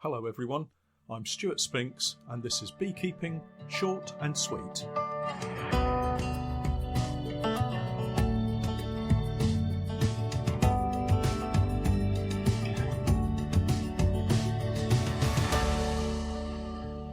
Hello everyone, I'm Stuart Spinks and this is Beekeeping Short and Sweet.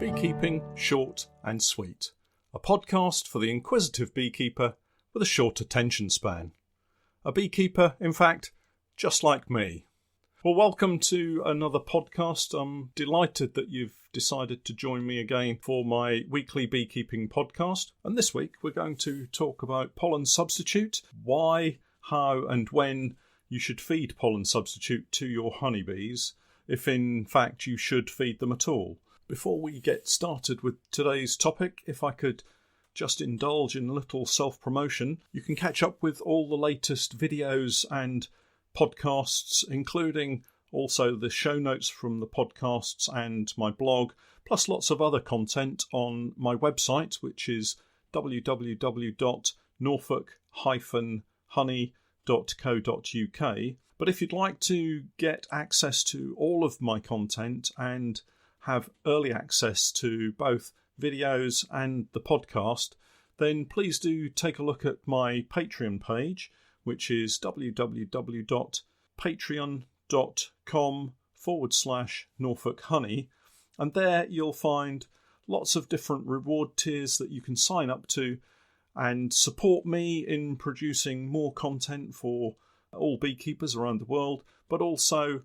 Beekeeping Short and Sweet, a podcast for the inquisitive beekeeper with a short attention span. A beekeeper, in fact, just like me. Well, welcome to another podcast. I'm delighted that you've decided to join me again for my weekly beekeeping podcast. And this week we're going to talk about pollen substitute, why, how and when you should feed pollen substitute to your honeybees, if in fact you should feed them at all. Before we get started with today's topic, if I could just indulge in a little self-promotion, you can catch up with all the latest videos and podcasts, including also the show notes from the podcasts and my blog, plus lots of other content on my website, which is www.norfolk-honey.co.uk. But if you'd like to get access to all of my content and have early access to both videos and the podcast, then please do take a look at my Patreon page, which is www.patreon.com/Norfolk Honey. And there you'll find lots of different reward tiers that you can sign up to and support me in producing more content for all beekeepers around the world, but also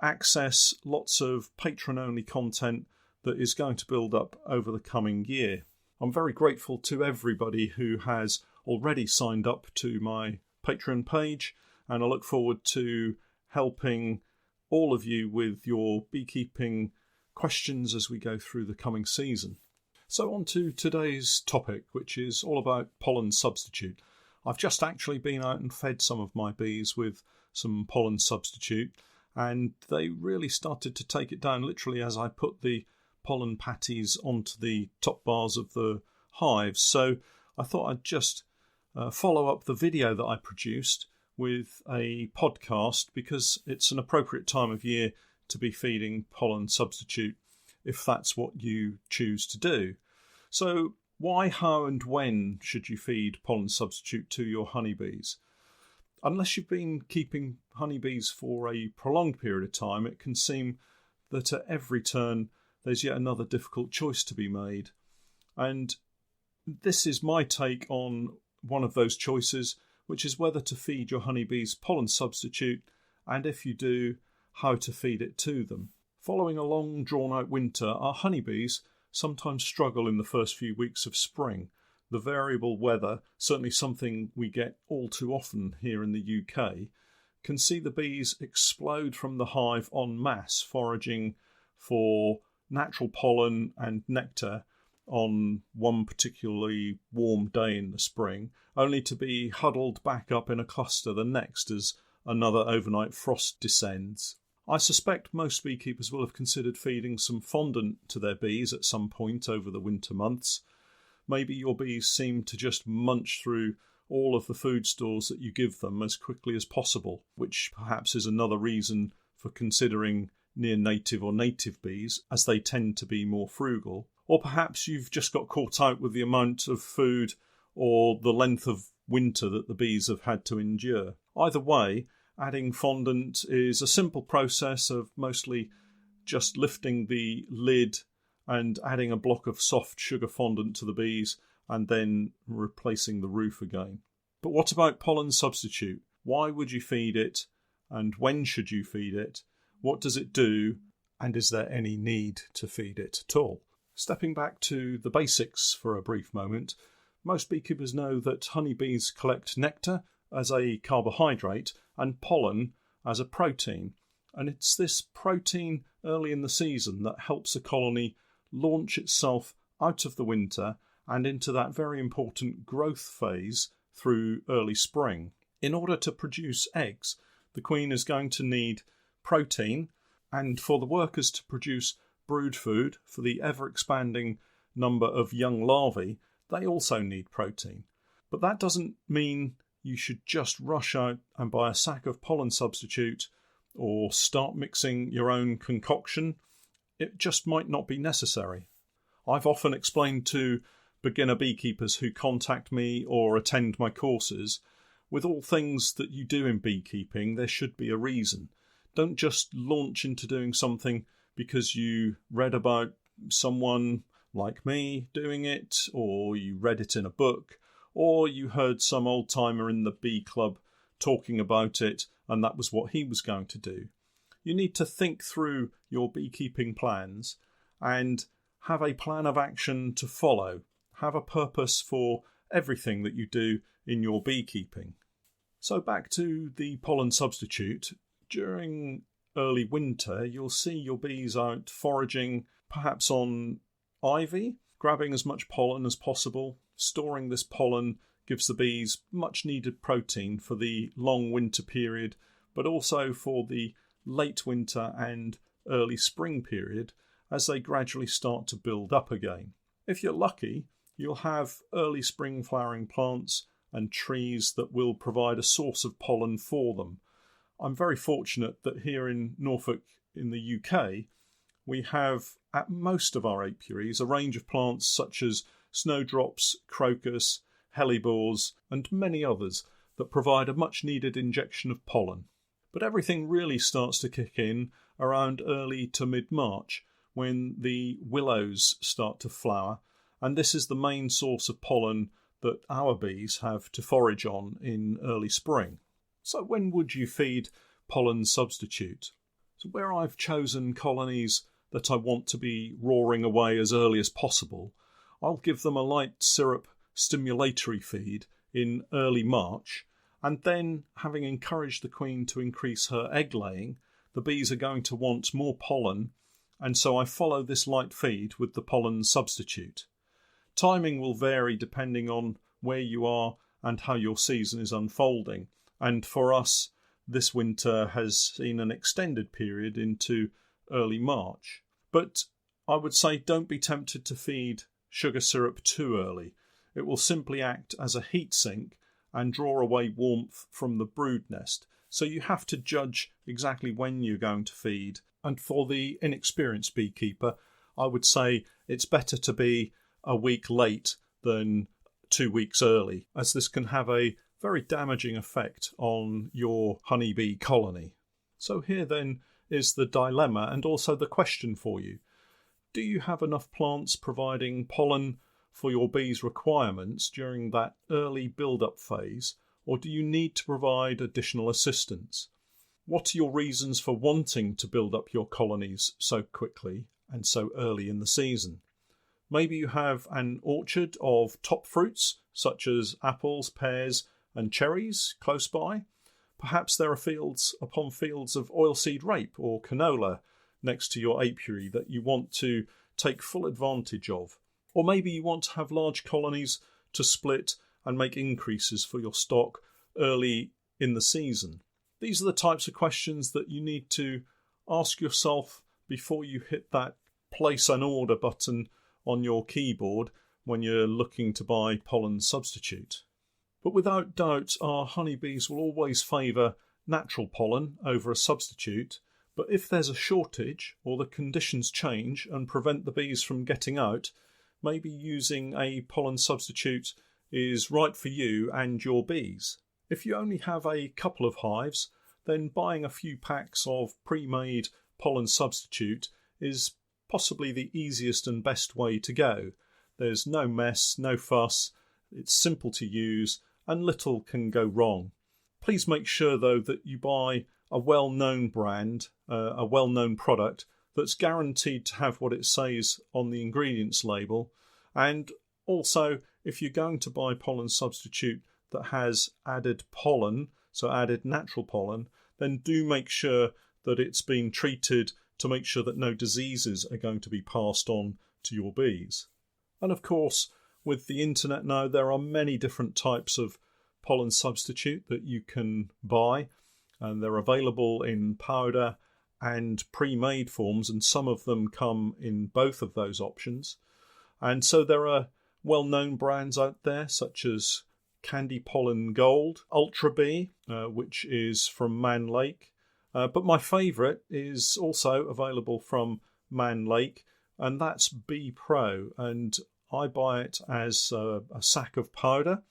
access lots of patron-only content that is going to build up over the coming year. I'm very grateful to everybody who has already signed up to my Patreon page, and I look forward to helping all of you with your beekeeping questions as we go through the coming season. So on to today's topic, which is all about pollen substitute. I've just actually been out and fed some of my bees with some pollen substitute, and they really started to take it down literally as I put the pollen patties onto the top bars of the hives. So I thought I'd just follow up the video that I produced with a podcast, because it's an appropriate time of year to be feeding pollen substitute if that's what you choose to do. So why, how and when should you feed pollen substitute to your honeybees? Unless you've been keeping honeybees for a prolonged period of time, it can seem that at every turn there's yet another difficult choice to be made. And this is my take on one of those choices, which is whether to feed your honeybees pollen substitute, and if you do, how to feed it to them. Following a long drawn-out winter, our honeybees sometimes struggle in the first few weeks of spring. The variable weather, certainly something we get all too often here in the UK, can see the bees explode from the hive en masse, foraging for natural pollen and nectar on one particularly warm day in the spring, only to be huddled back up in a cluster the next as another overnight frost descends. I suspect most beekeepers will have considered feeding some fondant to their bees at some point over the winter months. Maybe your bees seem to just munch through all of the food stores that you give them as quickly as possible, which perhaps is another reason for considering near native or native bees, as they tend to be more frugal. Or perhaps you've just got caught out with the amount of food or the length of winter that the bees have had to endure. Either way, adding fondant is a simple process of mostly just lifting the lid and adding a block of soft sugar fondant to the bees and then replacing the roof again. But what about pollen substitute? Why would you feed it, and when should you feed it? What does it do, and is there any need to feed it at all? Stepping back to the basics for a brief moment, most beekeepers know that honeybees collect nectar as a carbohydrate and pollen as a protein. And it's this protein early in the season that helps a colony launch itself out of the winter and into that very important growth phase through early spring. In order to produce eggs, the queen is going to need protein, and for the workers to produce brood food for the ever-expanding number of young larvae, they also need protein. But that doesn't mean you should just rush out and buy a sack of pollen substitute or start mixing your own concoction it just might not be necessary. I've often explained to beginner beekeepers who contact me or attend my courses, with all things that you do in beekeeping, there should be a reason. Don't just launch into doing something because you read about someone like me doing it, or you read it in a book, or you heard some old timer in the bee club talking about it and that was what he was going to do. You need to think through your beekeeping plans and have a plan of action to follow. Have a purpose for everything that you do in your beekeeping. So back to the pollen substitute. During early winter, you'll see your bees out foraging, perhaps on ivy, grabbing as much pollen as possible. Storing this pollen gives the bees much needed protein for the long winter period, but also for the late winter and early spring period as they gradually start to build up again. If you're lucky, you'll have early spring flowering plants and trees that will provide a source of pollen for them. I'm very fortunate that here in Norfolk in the UK, we have at most of our apiaries a range of plants such as snowdrops, crocus, hellebores and many others that provide a much needed injection of pollen. But everything really starts to kick in around early to mid-March when the willows start to flower, and this is the main source of pollen that our bees have to forage on in early spring. So when would you feed pollen substitute? So where I've chosen colonies that I want to be roaring away as early as possible, I'll give them a light syrup stimulatory feed in early March, and then, having encouraged the queen to increase her egg laying, the bees are going to want more pollen, and so I follow this light feed with the pollen substitute. Timing will vary depending on where you are and how your season is unfolding, and for us this winter has seen an extended period into early March. But I would say don't be tempted to feed sugar syrup too early. It will simply act as a heat sink and draw away warmth from the brood nest. So you have to judge exactly when you're going to feed. And for the inexperienced beekeeper, I would say it's better to be a week late than 2 weeks early, as this can have a very damaging effect on your honeybee colony. So here then is the dilemma and also the question for you. Do you have enough plants providing pollen for your bees' requirements during that early build-up phase, or do you need to provide additional assistance? What are your reasons for wanting to build up your colonies so quickly and so early in the season? Maybe you have an orchard of top fruits such as apples, pears and cherries close by. Perhaps there are fields upon fields of oilseed rape or canola next to your apiary that you want to take full advantage of. Or maybe you want to have large colonies to split and make increases for your stock early in the season. These are the types of questions that you need to ask yourself before you hit that place an order button on your keyboard when you're looking to buy pollen substitute. But without doubt, our honeybees will always favour natural pollen over a substitute. But if there's a shortage or the conditions change and prevent the bees from getting out, maybe using a pollen substitute is right for you and your bees. If you only have a couple of hives, then buying a few packs of pre-made pollen substitute is possibly the easiest and best way to go. There's no mess, no fuss, it's simple to use and little can go wrong. Please make sure though that you buy a well-known brand, a well-known product that's guaranteed to have what it says on the ingredients label. And also, if you're going to buy pollen substitute that has added pollen, so added natural pollen, then do make sure that it's been treated to make sure that no diseases are going to be passed on to your bees. And of course, with the internet now, there are many different types of pollen substitute that you can buy, and they're available in powder and pre-made forms, and some of them come in both of those options. And so there are well-known brands out there such as Candy Pollen Gold, Ultra Bee, which is from Man Lake. But my favourite is also available from Man Lake, and that's Bee Pro, and I buy it as a sack of powder.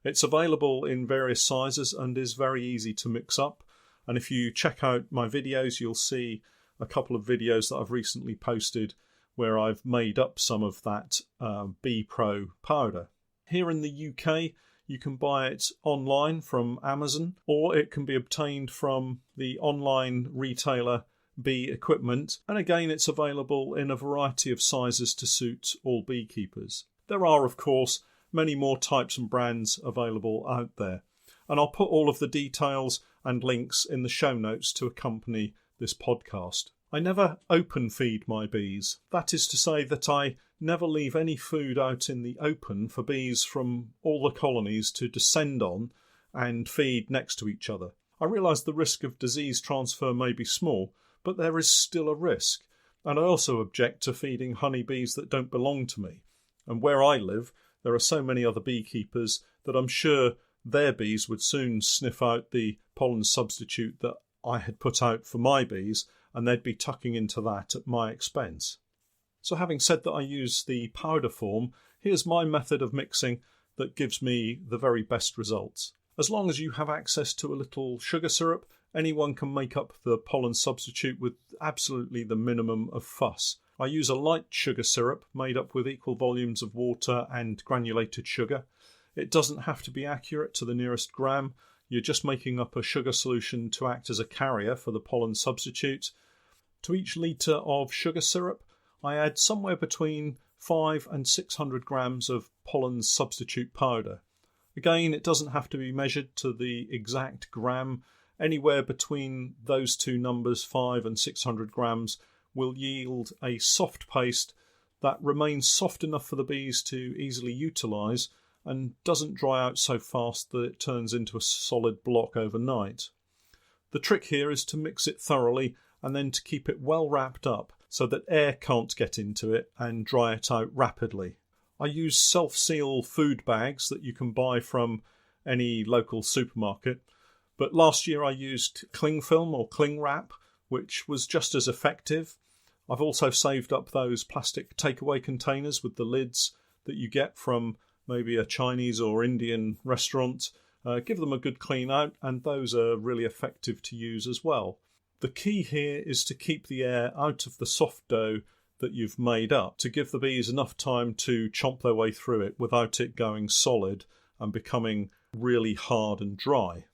It's available in various sizes and is very easy to mix up. And if you check out my videos, you'll see a couple of videos that I've recently posted where I've made up some of that Bee Pro powder. Here in the UK, you can buy it online from Amazon, or it can be obtained from the online retailer Bee Equipment. And again, it's available in a variety of sizes to suit all beekeepers. There are, of course, many more types and brands available out there. And I'll put all of the details and links in the show notes to accompany this podcast. I never open feed my bees. That is to say that I never leave any food out in the open for bees from all the colonies to descend on and feed next to each other. I realise the risk of disease transfer may be small, but there is still a risk. And I also object to feeding honeybees that don't belong to me. And where I live, there are so many other beekeepers that I'm sure their bees would soon sniff out the pollen substitute that I had put out for my bees, and they'd be tucking into that at my expense. So having said that I use the powder form, here's my method of mixing that gives me the very best results. As long as you have access to a little sugar syrup, anyone can make up the pollen substitute with absolutely the minimum of fuss. I use a light sugar syrup made up with equal volumes of water and granulated sugar. It doesn't have to be accurate to the nearest gram. You're just making up a sugar solution to act as a carrier for the pollen substitute. To each litre of sugar syrup, I add somewhere between 500 and 600 grams of pollen substitute powder. Again, it doesn't have to be measured to the exact gram. Anywhere between those two numbers, 500 and 600 grams, will yield a soft paste that remains soft enough for the bees to easily utilise and doesn't dry out so fast that it turns into a solid block overnight. The trick here is to mix it thoroughly and then to keep it well wrapped up so that air can't get into it and dry it out rapidly. I use self-seal food bags that you can buy from any local supermarket, but last year I used cling film or cling wrap, which was just as effective. I've also saved up those plastic takeaway containers with the lids that you get from maybe a Chinese or Indian restaurant. Give them a good clean out, and those are really effective to use as well. The key here is to keep the air out of the soft dough that you've made up to give the bees enough time to chomp their way through it without it going solid and becoming really hard and dry.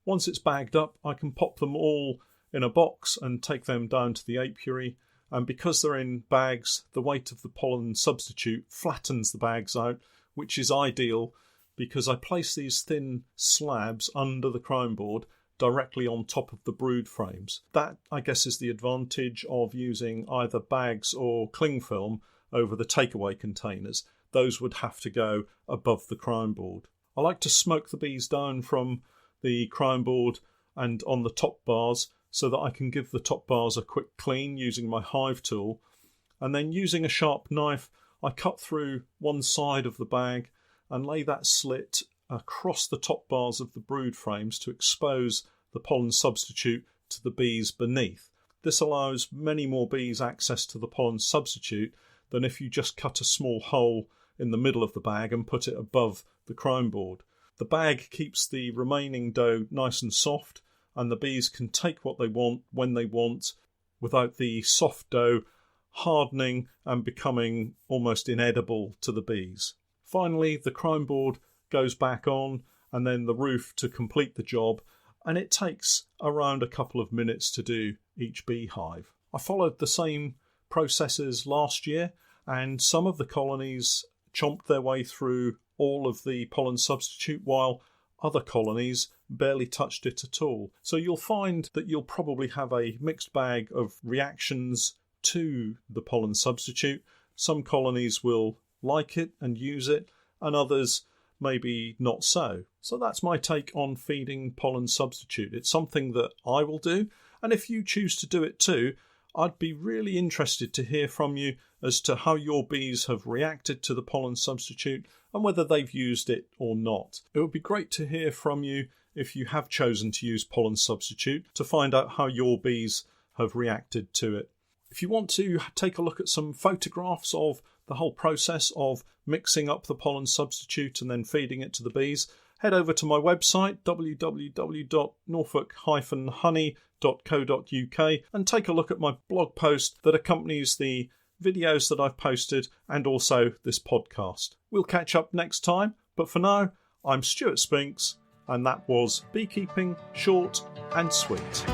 Once it's bagged up, I can pop them all in a box and take them down to the apiary, and because they're in bags, the weight of the pollen substitute flattens the bags out, which is ideal because I place these thin slabs under the crown board directly on top of the brood frames. That, I guess, is the advantage of using either bags or cling film over the takeaway containers. Those would have to go above the crown board. I like to smoke the bees down from the crown board and on the top bars so that I can give the top bars a quick clean using my hive tool. And then using a sharp knife, I cut through one side of the bag and lay that slit across the top bars of the brood frames to expose the pollen substitute to the bees beneath. This allows many more bees access to the pollen substitute than if you just cut a small hole in the middle of the bag and put it above the crown board. The bag keeps the remaining dough nice and soft, and the bees can take what they want when they want without the soft dough hardening and becoming almost inedible to the bees. Finally, the crown board goes back on, and then the roof to complete the job, and it takes around a couple of minutes to do each beehive. I followed the same processes last year, and some of the colonies chomped their way through all of the pollen substitute while other colonies barely touched it at all. So you'll find that you'll probably have a mixed bag of reactions to the pollen substitute. Some colonies will like it and use it, and others maybe not so. So that's my take on feeding pollen substitute. It's something that I will do, and if you choose to do it too, I'd be really interested to hear from you as to how your bees have reacted to the pollen substitute and whether they've used it or not. It would be great to hear from you if you have chosen to use pollen substitute to find out how your bees have reacted to it. If you want to take a look at some photographs of the whole process of mixing up the pollen substitute and then feeding it to the bees, head over to my website www.norfolk-honey.co.uk and take a look at my blog post that accompanies the videos that I've posted and also this podcast. We'll catch up next time, but for now, I'm Stuart Spinks, and that was Beekeeping Short and Sweet.